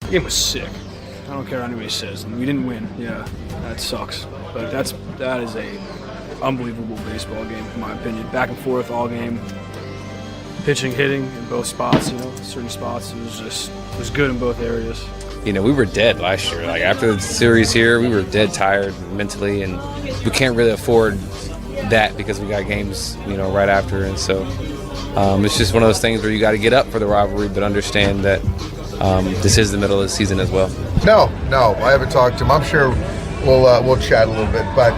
The game was sick. I don't care what anybody says. And we didn't win. Yeah, that sucks. But that is a unbelievable baseball game, in my opinion. Back and forth all game. Pitching, hitting in both spots, certain spots. It was good in both areas. We were dead last year. Like, after the series here, we were dead tired mentally, and we can't really afford that because we got games, right after. And so it's just one of those things where you got to get up for the rivalry, but understand that this is the middle of the season as well. No, I haven't talked to him. I'm sure we'll chat a little bit, but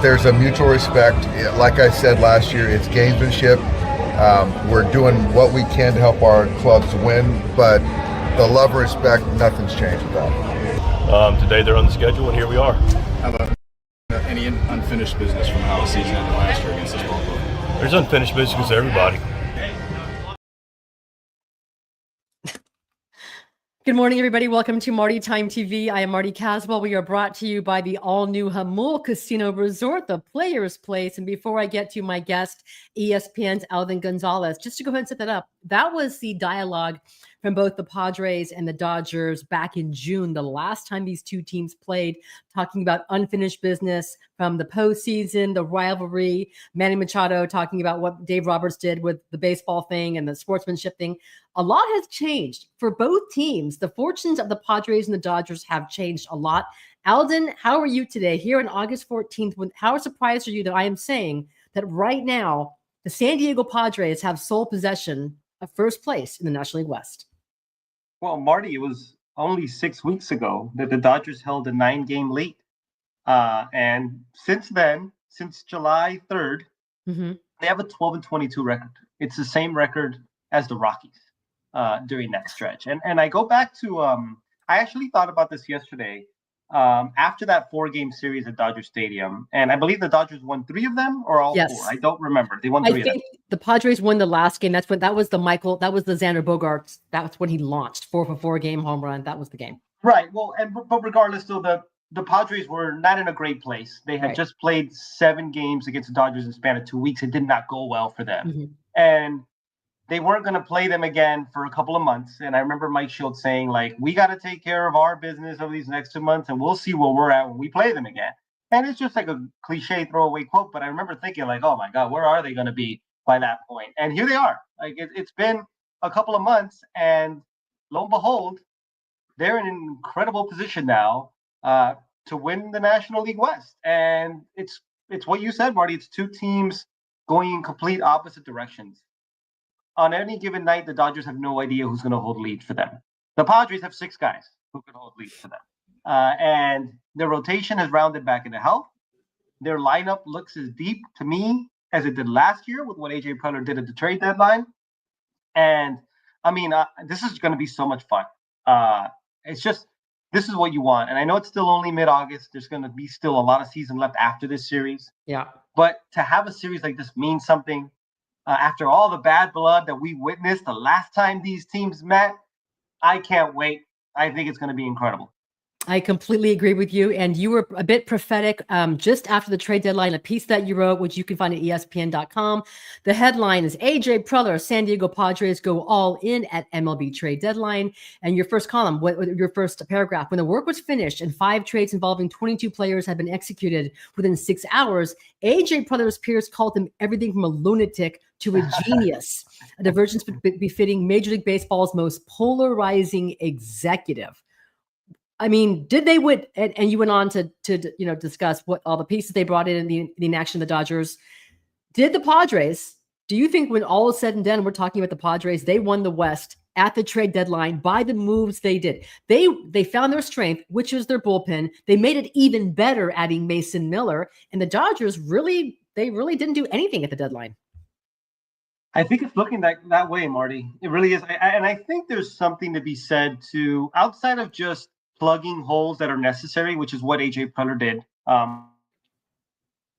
there's a mutual respect. Like I said last year, it's gamesmanship. We're doing what we can to help our clubs win, but the love and respect, nothing's changed with that. Today they're on the schedule, and here we are. How about any unfinished business from how the season ended last year against this ball club? There's unfinished business to everybody. Good morning, everybody. Welcome to Marty Time TV. I am Marty Caswell. We are brought to you by the all-new Hamul Casino Resort, the Players Place. And before I get to my guest, ESPN's Alden Gonzalez, just to go ahead and set that up, that was the dialogue from both the Padres and the Dodgers back in June, the last time these two teams played, talking about unfinished business from the postseason, the rivalry, Manny Machado talking about what Dave Roberts did with the baseball thing and the sportsmanship thing. A lot has changed for both teams. The fortunes of the Padres and the Dodgers have changed a lot. Alden, how are you today here on August 14th? How surprised are you that I am saying that right now the San Diego Padres have sole possession of first place in the National League West? Well, Marty, it was only 6 weeks ago that the Dodgers held a 9-game lead. And since then, since July 3rd, they have a 12-22 record. It's the same record as the Rockies during that stretch. And I go back to, I actually thought about this yesterday after that 4-game series at Dodger Stadium. And I believe the Dodgers won 3 of them or all 4. I don't remember. They won 3 of them. The Padres won the last game. That was the Xander Bogaerts. That's when he launched 4-for-4 game home run. That was the game. Right. Well, but regardless, though, the Padres were not in a great place. They had just played 7 games against the Dodgers in a span of 2 weeks. It did not go well for them. And they weren't going to play them again for a couple of months. And I remember Mike Schultz saying, like, we got to take care of our business over these next 2 months, and we'll see where we're at when we play them again. And it's just like a cliche throwaway quote, but I remember thinking, like, oh, my God, where are they going to be by that point? And here they are. Like, it's been a couple of months, and lo and behold, they're in an incredible position now to win the National League West. And it's what you said, Marty. It's 2 teams going in complete opposite directions. On any given night, the Dodgers have no idea who's going to hold lead for them. The Padres have 6 guys who can hold lead for them. And their rotation has rounded back into health. Their lineup looks as deep to me as it did last year with what A.J. Preller did at the trade deadline. And, I mean, this is going to be so much fun. It's just, this is what you want. And I know it's still only mid-August. There's going to be still a lot of season left after this series. Yeah. But to have a series like this means something. After all the bad blood that we witnessed the last time these teams met, I can't wait. I think it's going to be incredible. I completely agree with you. And you were a bit prophetic just after the trade deadline, a piece that you wrote, which you can find at ESPN.com. The headline is A.J. Preller, San Diego Padres go all in at MLB trade deadline. And your first column, your first paragraph, when the work was finished and 5 trades involving 22 players had been executed within 6 hours, A.J. Preller's peers called him everything from a lunatic to a genius, a divergence befitting Major League Baseball's most polarizing executive. I mean, did they win? And you went on to discuss what all the pieces they brought in the inaction of the Dodgers. Did the Padres? Do you think when all is said and done, we're talking about the Padres, they won the West at the trade deadline by the moves they did? They found their strength, which is their bullpen. They made it even better, adding Mason Miller. And the Dodgers really didn't do anything at the deadline. I think it's looking that way, Marty. It really is. And I think there's something to be said to outside of just plugging holes that are necessary, which is what A.J. Preller did.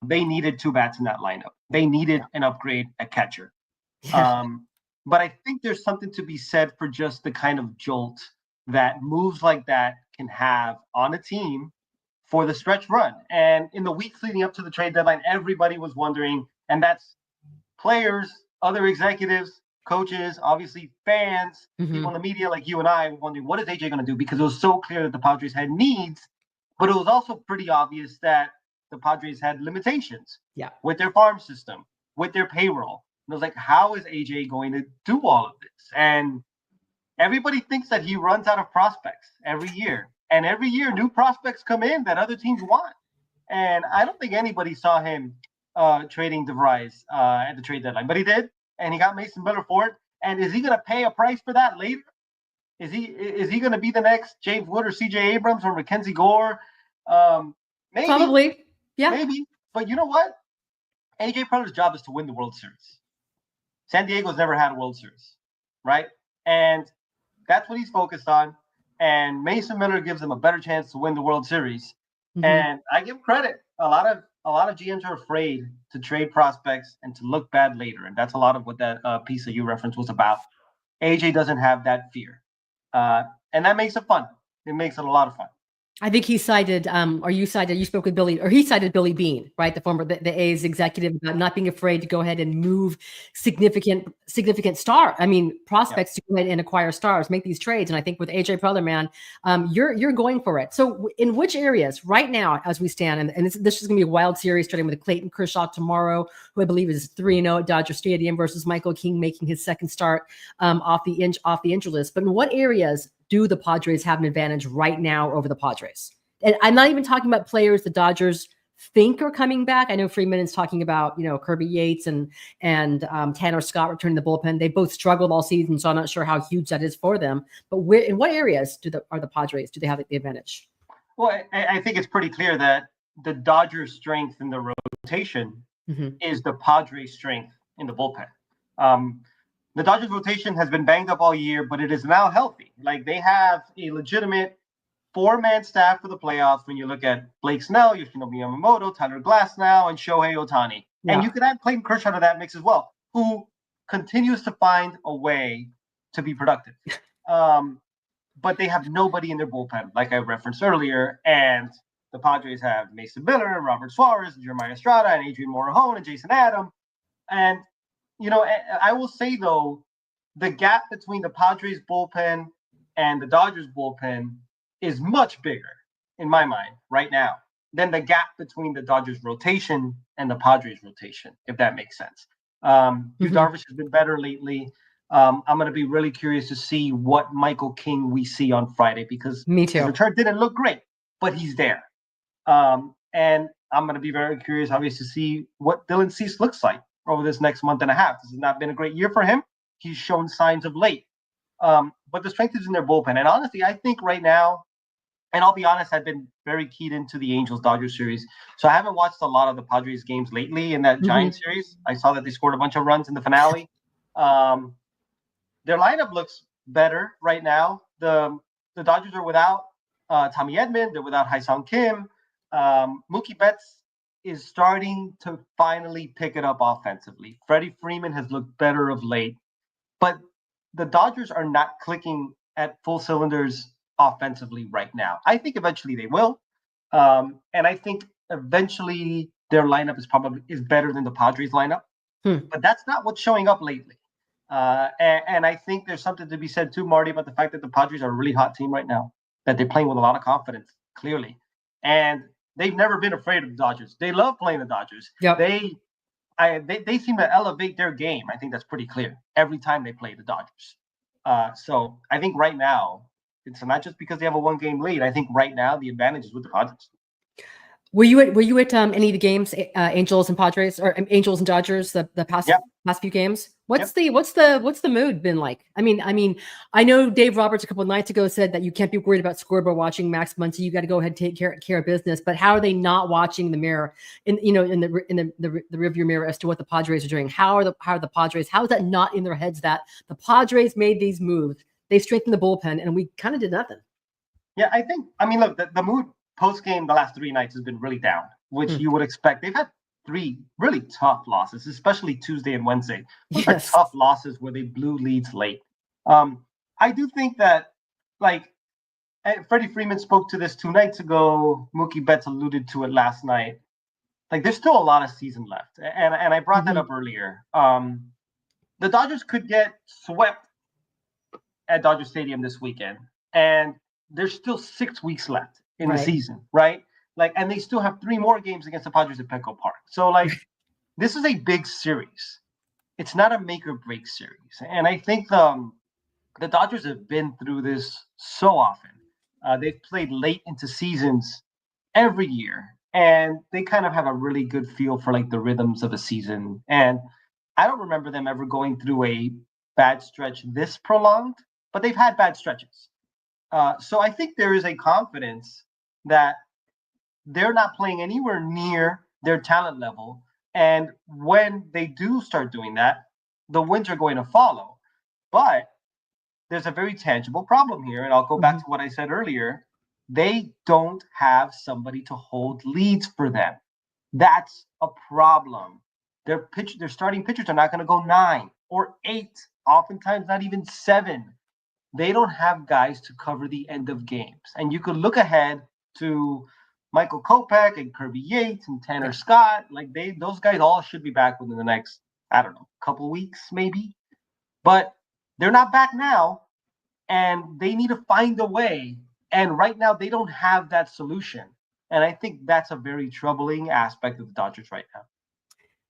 They needed 2 bats in that lineup. They needed an upgrade at catcher. But I think there's something to be said for just the kind of jolt that moves like that can have on a team for the stretch run. And in the weeks leading up to the trade deadline, everybody was wondering, and that's players, other executives, coaches, obviously fans, people in the media like you and I were wondering, what is AJ going to do? Because it was so clear that the Padres had needs, but it was also pretty obvious that the Padres had limitations with their farm system, with their payroll. And it was like, how is AJ going to do all of this? And everybody thinks that he runs out of prospects every year. And every year, new prospects come in that other teams want. And I don't think anybody saw him trading DeVries at the trade deadline. But he did, and he got Mason Miller for it. And is he going to pay a price for that later? Is he going to be the next James Wood or C.J. Abrams or Mackenzie Gore? Maybe. Probably. Yeah. Maybe. But you know what? A.J. Preller's job is to win the World Series. San Diego's never had a World Series, right? And that's what he's focused on. And Mason Miller gives him a better chance to win the World Series. And I give credit. A lot of GMs are afraid to trade prospects and to look bad later. And that's a lot of what that piece that you referenced was about. AJ doesn't have that fear. And that makes it fun. It makes it a lot of fun. I think he cited, you spoke with Billy, or he cited Billy Beane, right? The A's executive, about not being afraid to go ahead and move significant prospects to go ahead and acquire stars, make these trades. And I think with AJ Preller, man, you're going for it. So in which areas right now, as we stand, and this is going to be a wild series starting with Clayton Kershaw tomorrow, who I believe is 3-0 at Dodger Stadium, versus Michael King making his second start off the injury list. But in what areas do the Padres have an advantage right now over the Padres? And I'm not even talking about players the Dodgers think are coming back. I know Freeman is talking about, Kirby Yates and Tanner Scott returning the bullpen. They both struggled all season, so I'm not sure how huge that is for them. But in what areas do they have the advantage? Well, I think it's pretty clear that the Dodgers' strength in the rotation is the Padres' strength in the bullpen. The Dodgers rotation has been banged up all year, but it is now healthy. Like, they have a legitimate 4-man staff for the playoffs when you look at Blake Snell, Yoshinobu Yamamoto, Tyler Glasnow, and Shohei Ohtani. Yeah. And you could add Clayton Kershaw to that mix as well, who continues to find a way to be productive. But they have nobody in their bullpen, like I referenced earlier. And the Padres have Mason Miller, Robert Suarez, Jeremiah Estrada, and Adrian Morejon, and Jason Adam. And I will say, though, the gap between the Padres bullpen and the Dodgers bullpen is much bigger, in my mind, right now, than the gap between the Dodgers rotation and the Padres rotation, if that makes sense. Darvish has been better lately. I'm going to be really curious to see what Michael King we see on Friday, because his return didn't look great, but he's there. And I'm going to be very curious, obviously, to see what Dylan Cease looks like over this next month and a half. This has not been a great year for him. He's shown signs of late. But the strength is in their bullpen. And honestly, I think right now, and I'll be honest, I've been very keyed into the Angels-Dodgers series. So I haven't watched a lot of the Padres games lately in that Giants series. I saw that they scored a bunch of runs in the finale. Their lineup looks better right now. The Dodgers are without Tommy Edman. They're without Hai-Sung Kim. Mookie Betts is starting to finally pick it up offensively. Freddie Freeman has looked better of late. But the Dodgers are not clicking at full cylinders offensively right now. I think eventually they will. And I think eventually their lineup is better than the Padres lineup. But that's not what's showing up lately. And I think there's something to be said too, Marty, about the fact that the Padres are a really hot team right now, that they're playing with a lot of confidence, clearly. And they've never been afraid of the Dodgers. They love playing the Dodgers. Yep. They seem to elevate their game. I think that's pretty clear every time they play the Dodgers. So I think right now, it's not just because they have a 1-game lead. I think right now the advantage is with the Padres. Were you at any of the games, Angels and Padres, or Angels and Dodgers, the past few games? What's the mood been like? I mean, I know Dave Roberts a couple of nights ago said that you can't be worried about scoreboard watching, Max Muncy. You got to go ahead and take care of business. But how are they not watching the mirror in the rearview mirror as to what the Padres are doing? How are the Padres? How is that not in their heads that the Padres made these moves? They strengthened the bullpen, and we kind of did nothing. Yeah, look, the mood post-game the last 3 nights has been really down, which you would expect. They've had 3 really tough losses, especially Tuesday and Wednesday. Those are tough losses where they blew leads late. I do think that, Freddie Freeman spoke to this 2 nights ago. Mookie Betts alluded to it last night. There's still a lot of season left. And I brought that up earlier. the Dodgers could get swept at Dodger Stadium this weekend, and there's still 6 weeks left in the season, right? Like, and they still have 3 more games against the Padres at Petco Park. So, like, this is a big series. It's not a make or break series, and I think the Dodgers have been through this so often. They've played late into seasons every year, and they kind of have a really good feel for like the rhythms of a season. And I don't remember them ever going through a bad stretch this prolonged, but they've had bad stretches. So I think there is a confidence that they're not playing anywhere near their talent level. And when they do start doing that, the wins are going to follow. But there's a very tangible problem here. And I'll go back to what I said earlier. They don't have somebody to hold leads for them. That's a problem. Their starting pitchers are not going to go 9 or 8, oftentimes not even 7. They don't have guys to cover the end of games. And you could look ahead to Michael Kopech and Kirby Yates and Tanner Scott. Like, those guys all should be back within the next, I don't know, couple weeks maybe. But they're not back now, and they need to find a way. And right now, they don't have that solution. And I think that's a very troubling aspect of the Dodgers right now.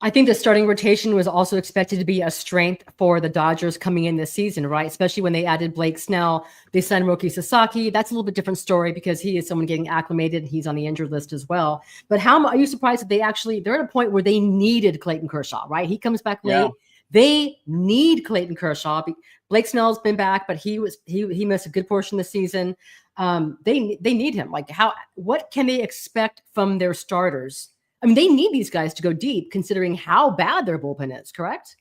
I think the starting rotation was also expected to be a strength for the Dodgers coming in this season, right? Especially when they added Blake Snell. They signed Roki Sasaki. That's a little bit different story because he is someone getting acclimated. He's on the injured list as well. But how are you surprised that they're at a point where they needed Clayton Kershaw, right? He comes back late. Yeah. They need Clayton Kershaw. Blake Snell's been back, but he missed a good portion of the season. They need him. Like, what can they expect from their starters? I mean, they need these guys to go deep, considering how bad their bullpen is. Correct?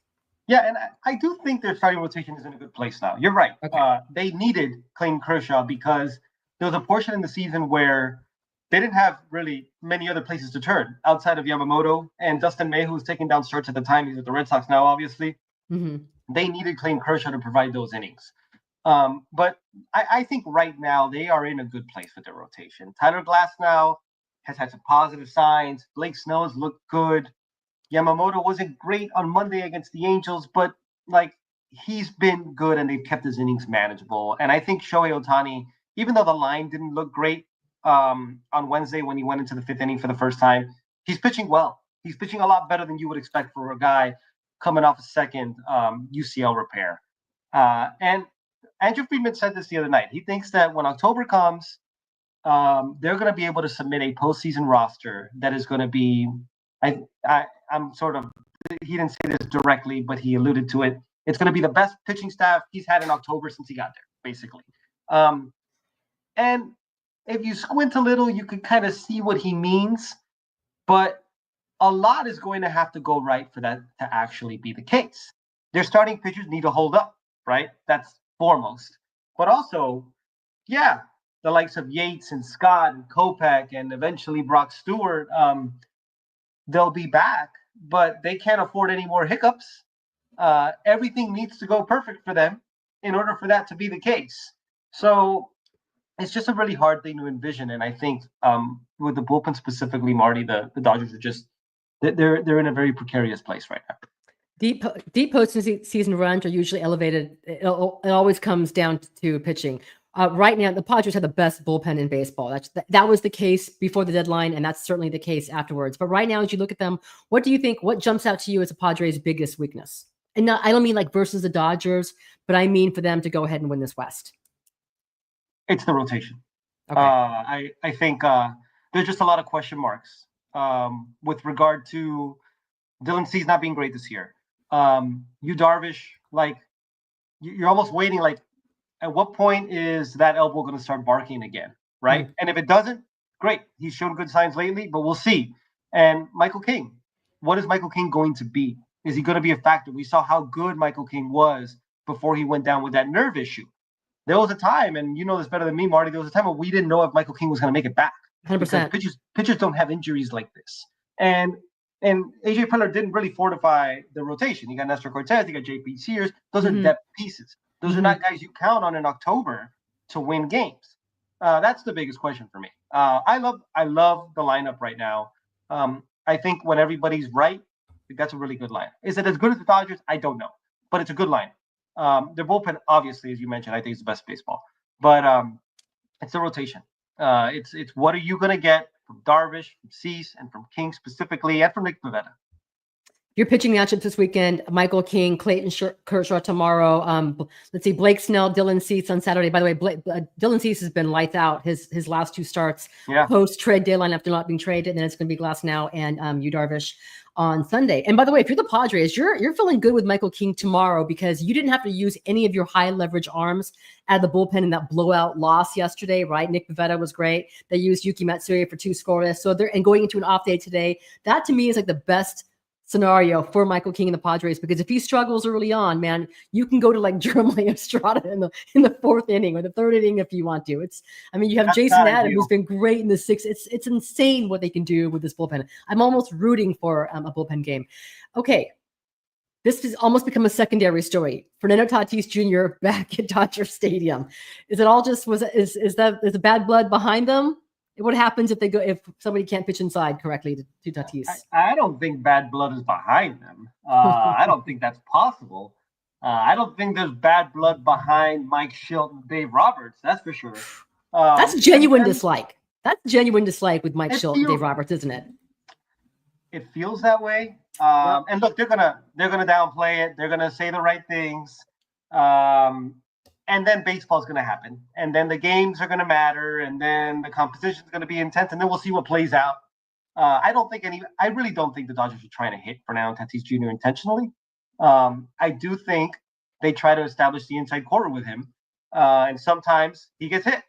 Yeah, and I do think their starting rotation is in a good place now. You're right. Okay. They needed Clayton Kershaw because there was a portion in the season where they didn't have really many other places to turn outside of Yamamoto and Dustin May, who was taking down starts at the time. He's with the Red Sox now, obviously. Mm-hmm. They needed Clayton Kershaw to provide those innings. But I think right now they are in a good place with their rotation. Tyler Glasnow has had some positive signs. Blake Snell has looked good. Yamamoto wasn't great on Monday against the Angels, but like he's been good and they've kept his innings manageable. And I think Shohei Ohtani, even though the line didn't look great on Wednesday when he went into the 5th inning for the first time, he's pitching well. He's pitching a lot better than you would expect for a guy coming off a second UCL repair. And Andrew Friedman said this the other night. He thinks that when October comes, they're going to be able to submit a postseason roster that is going to be, I'm sort of, he didn't say this directly, but he alluded to it. It's going to be the best pitching staff he's had in October since he got there, basically. And if you squint a little, you can kind of see what he means, but a lot is going to have to go right for that to actually be the case. Their starting pitchers need to hold up, right? That's foremost. But also, yeah, the likes of Yates and Scott and Kopech and eventually Brock Stewart, they'll be back, but they can't afford any more hiccups. Everything needs to go perfect for them in order for that to be the case. So it's just a really hard thing to envision. And I think with the bullpen specifically, Marty, the Dodgers are just, they're in a very precarious place right now. Deep postseason runs are usually elevated. It always comes down to pitching. Right now, the Padres have the best bullpen in baseball. That was the case before the deadline, and that's certainly the case afterwards. But right now, as you look at them, what do you think? What jumps out to you as the Padres' biggest weakness? And I don't mean like versus the Dodgers, but I mean for them to go ahead and win this West. It's the rotation. Okay. I think there's just a lot of question marks with regard to Dylan Cease not being great this year. Yu Darvish, like you're almost waiting, like at what point is that elbow going to start barking again, right? Mm-hmm. And if it doesn't, great. He's shown good signs lately, but we'll see. And Michael King, what is Michael King going to be? Is he going to be a factor? We saw how good Michael King was before he went down with that nerve issue. There was a time, and you know this better than me, Marty, there was a time when we didn't know if Michael King was going to make it back. 100%. Pitchers don't have injuries like this. And AJ Preller didn't really fortify the rotation. You got Nestor Cortez, you got JP Sears. Those are depth pieces. Those are not guys you count on in October to win games. That's the biggest question for me. I love the lineup right now. I think when everybody's right, that's a really good lineup. Is it as good as the Dodgers? I don't know. but it's a good line. Their bullpen, obviously, as you mentioned, I think is the best baseball. But it's the rotation. It's what are you going to get from Darvish, from Cease, and from King specifically, and from Nick Pivetta. Your pitching matchups this weekend: Michael King, Clayton Kershaw tomorrow. Let's see, Blake Snell, Dylan Cease on Saturday. By the way, Dylan Cease has been lights out his last 2 starts post trade deadline after not being traded, and then it's going to be Glass now and Yu Darvish on Sunday. And by the way, if you're the Padres, you're feeling good with Michael King tomorrow because you didn't have to use any of your high leverage arms at the bullpen in that blowout loss yesterday, right? Nick Pivetta was great. They used Yuki Matsuya for 2 scoreless. So and going into an off day today, that to me is like the best scenario for Michael King and the Padres, because if he struggles early on, man, you can go to like Jeremiah Estrada in the 4th inning or the 3rd inning if you want to. You have Jason Adam, who's been great in the 6th. It's insane what they can do with this bullpen. I'm almost rooting for a bullpen game. Okay, this has almost become a secondary story. Fernando Tatis Jr. back at Dodger Stadium. Is it all just is the bad blood behind them? What happens if somebody can't pitch inside correctly to Tatis? I don't think bad blood is behind them. I don't think that's possible. I don't think there's bad blood behind Mike Shildt and Dave Roberts. That's for sure. That's genuine dislike. That's genuine dislike with Mike Shildt and Dave Roberts, isn't it? It feels that way. And look, they're gonna downplay it. They're gonna say the right things. And then baseball's going to happen. And then the games are going to matter. And then the competition is going to be intense. And then we'll see what plays out. I really don't think the Dodgers are trying to hit Fernando Tatis Jr. intentionally. I do think they try to establish the inside corner with him. And sometimes he gets hit.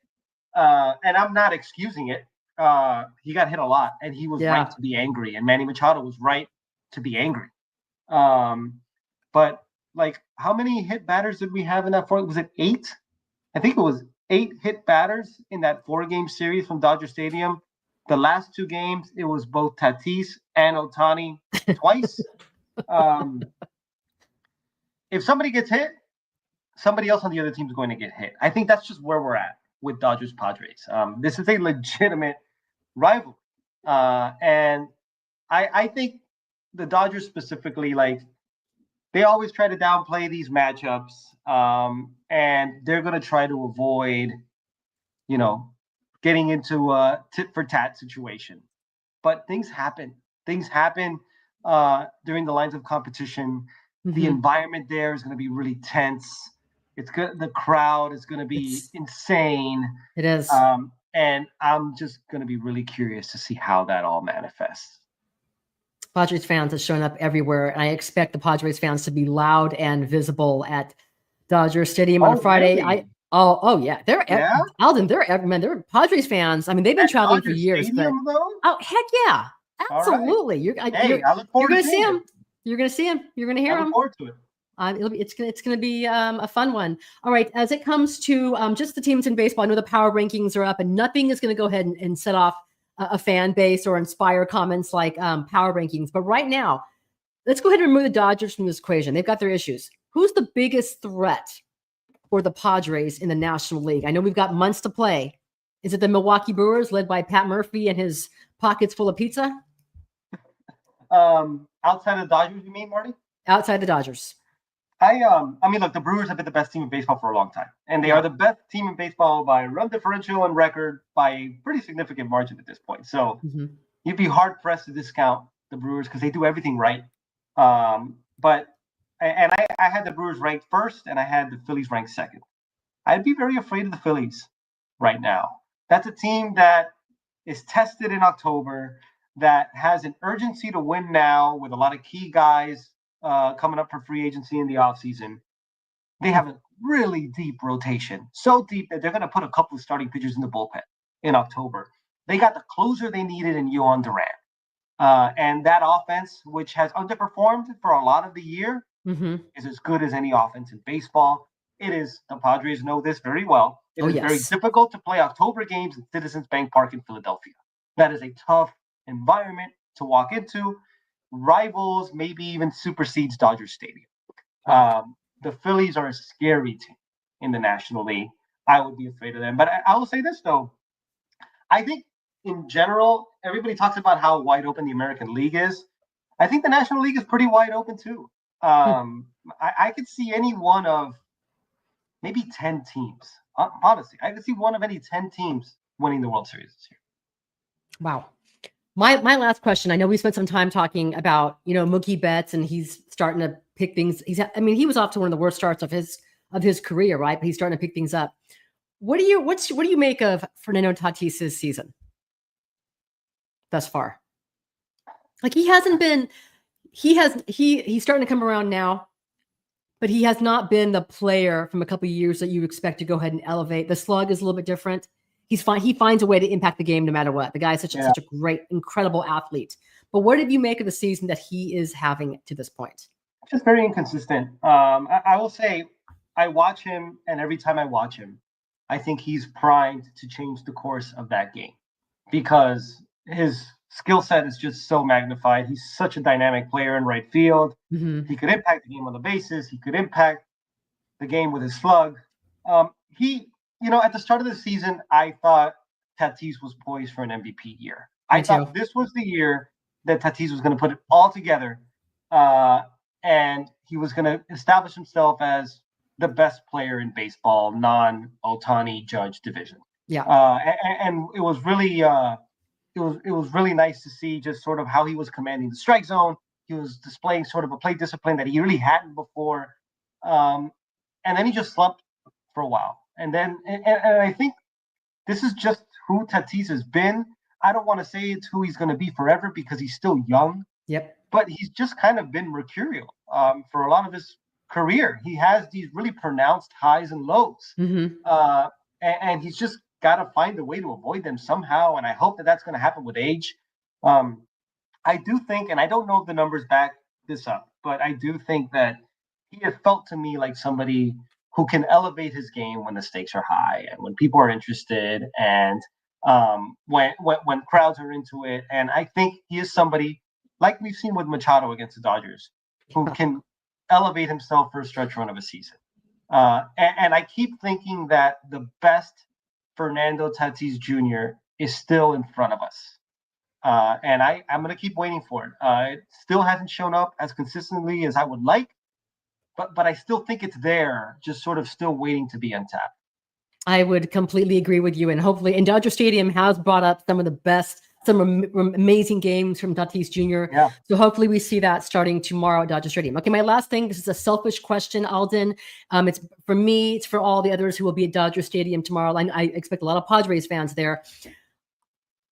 And I'm not excusing it. He got hit a lot. And he was right to be angry. And Manny Machado was right to be angry. But like, how many hit batters did we have in that 4? Was it 8? I think it was 8 hit batters in that 4-game series from Dodger Stadium. The last 2 games, it was both Tatis and Ohtani twice. If somebody gets hit, somebody else on the other team is going to get hit. I think that's just where we're at with Dodgers Padres. This is a legitimate rivalry. And I think the Dodgers specifically, like, they always try to downplay these matchups, and they're going to try to avoid, getting into a tit-for-tat situation. But things happen. Things happen during the lines of competition. Mm-hmm. The environment there is going to be really tense. It's good. The crowd is going to be insane. It is. And I'm just going to be really curious to see how that all manifests. Padres fans have shown up everywhere, and I expect the Padres fans to be loud and visible at Dodger Stadium on Friday. Really? They're Alden. They're Padres fans. I mean, they've been traveling Dodger for years. Stadium, Oh, heck yeah, absolutely. Right. I look forward to seeing him. You're going to see him. You're going to hear him. I look forward to it. It's going to be a fun one. All right. As it comes to just the teams in baseball, I know the power rankings are up, and nothing is going to go ahead and set off a fan base or inspire comments like power rankings. But right now, let's go ahead and remove the Dodgers from this equation. They've got their issues. Who's the biggest threat for the Padres in the National League? I know we've got months to play. Is it the Milwaukee Brewers led by Pat Murphy and his pockets full of pizza? Outside of the Dodgers, you mean, Marty? Outside the Dodgers. I mean, look, the Brewers have been the best team in baseball for a long time, and they are the best team in baseball by run differential and record by a pretty significant margin at this point. So you'd be hard pressed to discount the Brewers because they do everything right. But I had the Brewers ranked first, and I had the Phillies ranked second. I'd be very afraid of the Phillies right now. That's a team that is tested in October, that has an urgency to win now with a lot of key guys coming up for free agency in the offseason. They have a really deep rotation, so deep that they're going to put a couple of starting pitchers in the bullpen in October. They got the closer they needed in Yohan Duran. And that offense, which has underperformed for a lot of the year, is as good as any offense in baseball. It is, the Padres know this very well. It is very difficult to play October games at Citizens Bank Park in Philadelphia. That is a tough environment to walk into. Rivals, maybe even supersedes Dodger Stadium. The Phillies are a scary team in the National League. I would be afraid of them. But I will say this, though. I think in general, everybody talks about how wide open the American League is. I think the National League is pretty wide open, too. I could see any one of maybe 10 teams. Honestly, I could see one of any 10 teams winning the World Series this year. Wow. My last question. I know we spent some time talking about, Mookie Betts, and he's starting to pick things. He was off to one of the worst starts of his career, right? But he's starting to pick things up. What do you make of Fernando Tatis's season thus far? Like, he's starting to come around now, but he has not been the player from a couple of years that you expect to go ahead and elevate. The slug is a little bit different. He's fine. He finds a way to impact the game no matter what. The guy is such a great, incredible athlete. But what did you make of the season that he is having to this point? Just very inconsistent. I will say, I watch him, and every time I watch him, I think he's primed to change the course of that game because his skill set is just so magnified. He's such a dynamic player in right field. Mm-hmm. He could impact the game on the bases. He could impact the game with his slug. At the start of the season, I thought Tatis was poised for an MVP year. I thought this was the year that Tatis was going to put it all together, and he was going to establish himself as the best player in baseball, non-Ohtani Judge division. Yeah, and it was really it was really nice to see just sort of how he was commanding the strike zone. He was displaying sort of a plate discipline that he really hadn't before, and then he just slumped for a while. And then, and I think this is just who Tatis has been. I don't want to say it's who he's going to be forever because he's still young. Yep. But he's just kind of been mercurial for a lot of his career. He has these really pronounced highs and lows. Mm-hmm. And he's just got to find a way to avoid them somehow. And I hope that that's going to happen with age. I do think, and I don't know if the numbers back this up, but I do think that he has felt to me like somebody who can elevate his game when the stakes are high and when people are interested and when crowds are into it. And I think he is somebody, like we've seen with Machado against the Dodgers, who can elevate himself for a stretch run of a season. And I keep thinking that the best Fernando Tatis Jr. is still in front of us. And I'm going to keep waiting for it. It still hasn't shown up as consistently as I would like. But I still think it's there, just sort of still waiting to be untapped. I would completely agree with you. And hopefully, and Dodger Stadium has brought up some of the best, some amazing games from Tatis Jr. Yeah. So hopefully we see that starting tomorrow at Dodger Stadium. Okay, my last thing, this is a selfish question, Alden. It's for me, it's for all the others who will be at Dodger Stadium tomorrow. I expect a lot of Padres fans there.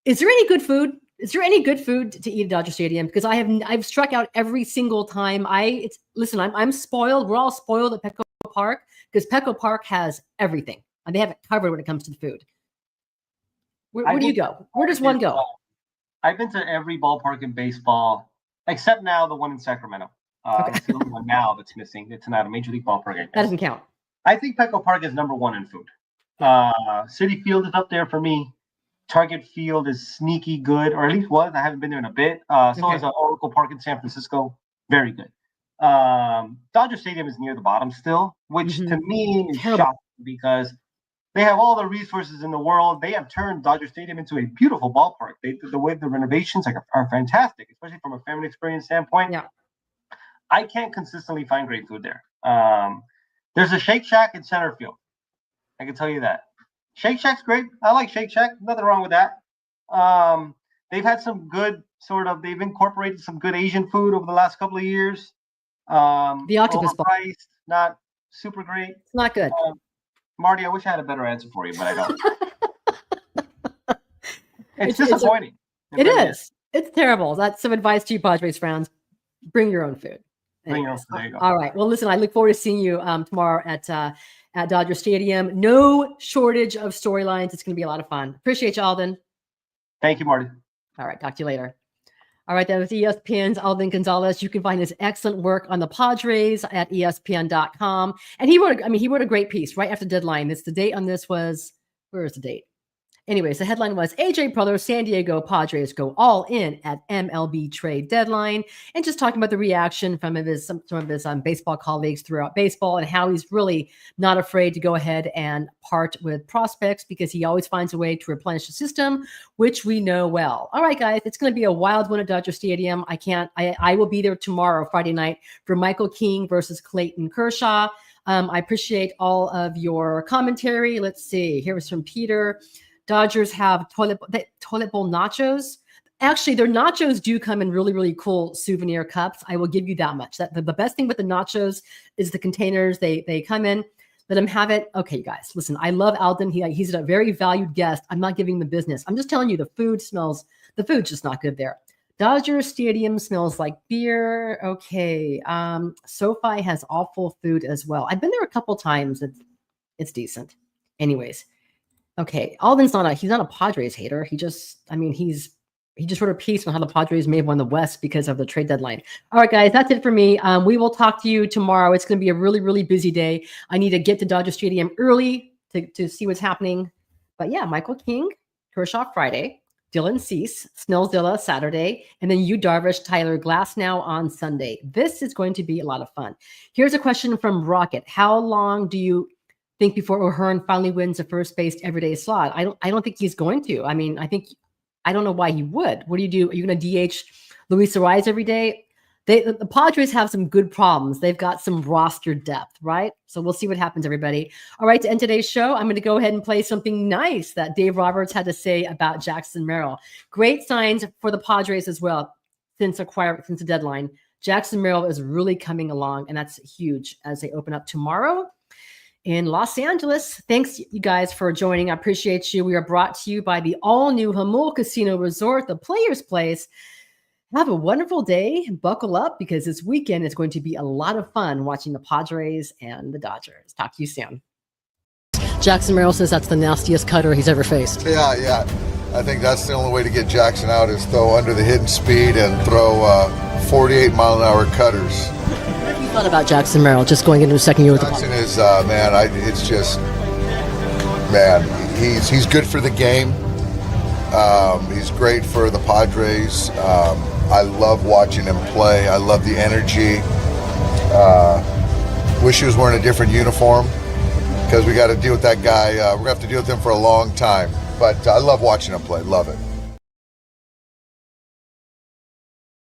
Is there any good food? Is there any good food to eat at Dodger Stadium? Because I've struck out every single time. I'm spoiled. We're all spoiled at Petco Park because Petco Park has everything and they have it covered when it comes to the food. Where do you go? Where does one go? I've been to every ballpark in baseball except now the one in Sacramento. Okay. It's the only one now that's missing. It's not a major league ballpark. That doesn't count. I think Petco Park is number one in food. Citi Field is up there for me. Target Field is sneaky good, or at least was. I haven't been there in a bit. So is Oracle Park in San Francisco. Very good. Dodger Stadium is near the bottom still, which to me is shocking because they have all the resources in the world. They have turned Dodger Stadium into a beautiful ballpark. The way the renovations are fantastic, especially from a family experience standpoint. Yeah. I can't consistently find great food there. There's a Shake Shack in center field. I can tell you that. Shake Shack's great. I like Shake Shack. Nothing wrong with that. They've had some good they've incorporated some good Asian food over the last couple of years. The octopus ball. Not super great. It's not good. Marty, I wish I had a better answer for you, but I don't. It's disappointing. It is. It's terrible. That's some advice to you Padres fans. Bring your own food. Bring your own food. There you go. All right. Well, listen, I look forward to seeing you tomorrow at Dodger Stadium. No shortage of storylines. It's going to be a lot of fun. Appreciate you, Alden. Thank you, Marty. All right. Talk to you later. All right. That was ESPN's Alden Gonzalez. You can find his excellent work on the Padres at ESPN.com. And he wrote a great piece right after the deadline. The date on this was, where is the date? Anyways, the headline was AJ Preller, San Diego Padres go all in at MLB trade deadline, and just talking about the reaction from some of his baseball colleagues throughout baseball and how he's really not afraid to go ahead and part with prospects because he always finds a way to replenish the system, which we know well. All right, guys, it's going to be a wild one at Dodger Stadium. I will be there tomorrow, Friday night, for Michael King versus Clayton Kershaw. I appreciate all of your commentary. Let's see. Here was from Peter. Dodgers have toilet bowl nachos. Actually, their nachos do come in really, really cool souvenir cups. I will give you that much. The best thing with the nachos is the containers they come in. Let them have it. Okay, you guys, listen, I love Alden. He's a very valued guest. I'm not giving the business. I'm just telling you the food's just not good there. Dodger Stadium smells like beer. Okay. SoFi has awful food as well. I've been there a couple times. It's decent. Anyways. Okay. Alden's he's not a Padres hater. He just wrote a piece on how the Padres may have won the West because of the trade deadline. All right, guys, that's it for me. We will talk to you tomorrow. It's going to be a really, really busy day. I need to get to Dodger Stadium early to see what's happening. But yeah, Michael King, Kershaw Friday, Dylan Cease, Snellzilla Saturday, and then Yu Darvish, Tyler Glasnow on Sunday. This is going to be a lot of fun. Here's a question from Rocket. How long do you think before O'Hearn finally wins a first-base everyday slot? I don't think he's going to. I mean, I don't know why he would. What do you do? Are you going to DH Luis Ariz every day? The Padres have some good problems. They've got some roster depth, right? So we'll see what happens, everybody. All right, to end today's show, I'm going to go ahead and play something nice that Dave Roberts had to say about Jackson Merrill. Great signs for the Padres as well since the deadline. Jackson Merrill is really coming along, and that's huge as they open up tomorrow in Los Angeles. Thanks, you guys, for joining. I appreciate you. We are brought to you by the all-new Jamul Casino Resort, the Players Place. Have a wonderful day. Buckle up because this weekend is going to be a lot of fun watching the Padres and the Dodgers. Talk to you soon. Jackson Merrill says that's the nastiest cutter he's ever faced. Yeah. I think that's the only way to get Jackson out is throw under the hidden speed and throw 48-mile-an-hour cutters. What have you thought about Jackson Merrill just going into his second year with the Jackson is, he's good for the game. He's great for the Padres. I love watching him play. I love the energy. Wish he was wearing a different uniform because we got to deal with that guy. We're going to have to deal with him for a long time. But I love watching him play. Love it.